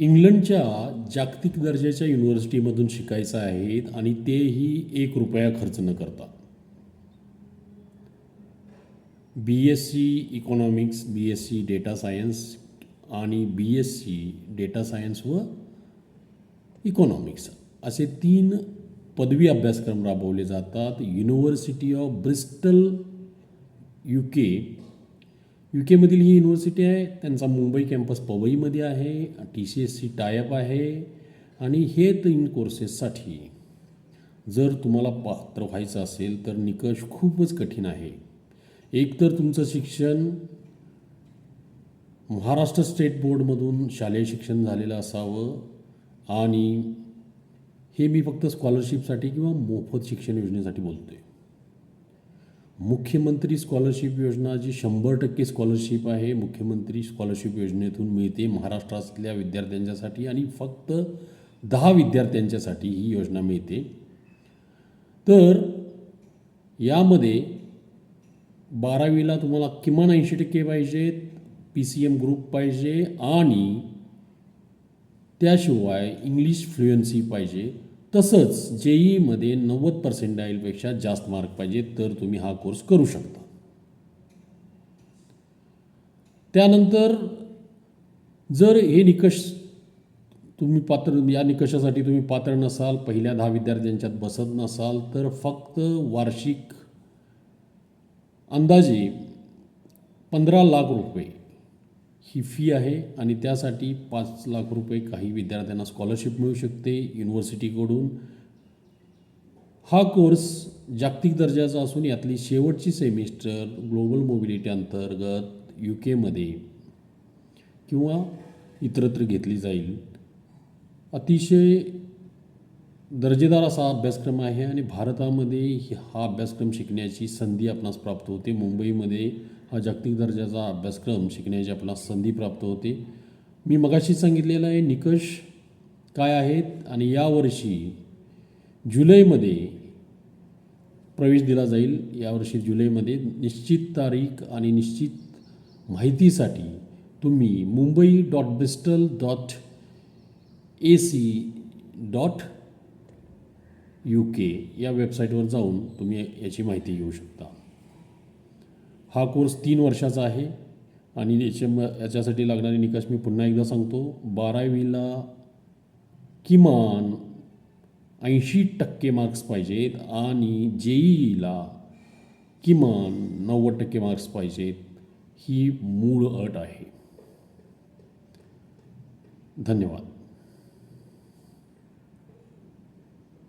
इंग्लंडच्या जागतिक दर्जाच्या युनिव्हर्सिटीमधून शिकायचं आहे आणि तेही ₹1 खर्च न करता. BSc economics, BSc data science आणि BSc डेटा सायन्स व इकॉनॉमिक्स असे 3 पदवी अभ्यासक्रम राबवले जातात. युनिव्हर्सिटी ऑफ ब्रिस्टल UK, UKमधील ही युनिव्हर्सिटी आहे. त्यांचा मुंबई कॅम्पस पवईमध्ये आहे. TCSC टायअप आहे. आणि हे 3 कोर्सेससाठी जर तुम्हाला पात्र व्हायचं असेल तर निकष खूपच कठीण आहे. एक तर तुमचं शिक्षण महाराष्ट्र स्टेट बोर्डमधून शालेय शिक्षण झालेलं असावं आणि हे मी फक्त स्कॉलरशिपसाठी किंवा मोफत शिक्षण योजनेसाठी बोलतो आहे. मुख्यमंत्री स्कॉलरशिप योजना जी 100% स्कॉलरशिप आहे, मुख्यमंत्री स्कॉलरशिप योजनेतून मिळते महाराष्ट्रातल्या विद्यार्थ्यांच्यासाठी आणि फक्त 10 विद्यार्थ्यांच्यासाठी ही योजना मिळते. तर यामध्ये 12वीला तुम्हाला किमान 80% पाहिजेत, PCM ग्रुप पाहिजे आणि त्याशिवाय इंग्लिश फ्लुएन्सी पाहिजे. तसंच JEEमध्ये 90% जास्त मार्क पाहिजे तर तुम्ही हा कोर्स करू शकता. त्यानंतर जर हे निकष या निकषासाठी तुम्ही पात्र नसाल, पहिल्या 10 विद्यार्थ्यांच्यात बसत नसाल तर फक्त वार्षिक अंदाजे ₹15 लाख ही फी आहे आणि त्यासाठी ₹5 लाख काही विद्यार्थ्यांना स्कॉलरशिप मिळू शकते युनिव्हर्सिटीकडून. हा कोर्स जागतिक दर्जाचा असून यातली शेवटची सेमिस्टर ग्लोबल मोबिलिटी अंतर्गत UKमध्ये किंवा इतरत्र घेतली जाईल. अतिशय दर्जेदार असा अभ्यासक्रम आहे आणि भारतामध्ये हा अभ्यासक्रम शिकण्याची संधी आपणास प्राप्त होते. मुंबईमध्ये हा जागतिक दर्जाचा अभ्यासक्रम शिकण्याची आपणास संधी प्राप्त होते. मी मगाशी सांगितलेलं आहे निकष काय आहेत आणि यावर्षी जुलैमध्ये प्रवेश दिला जाईल. यावर्षी जुलैमध्ये निश्चित तारीख आणि निश्चित माहितीसाठी तुम्ही mumbai.bristol.ac.uk या वेबसाईटवर जाऊन तुम्ही याची माहिती घेऊ शकता. हा कोर्स 3 वर्षाचा आहे आणि याच्यासाठी लागणारे निकष मी पुन्हा एकदा सांगतो. 12वीला किमान 80% मार्क्स पाहिजेत आणि JEEला किमान 90% मार्क्स पाहिजेत. ही मूळ अट आहे. धन्यवाद.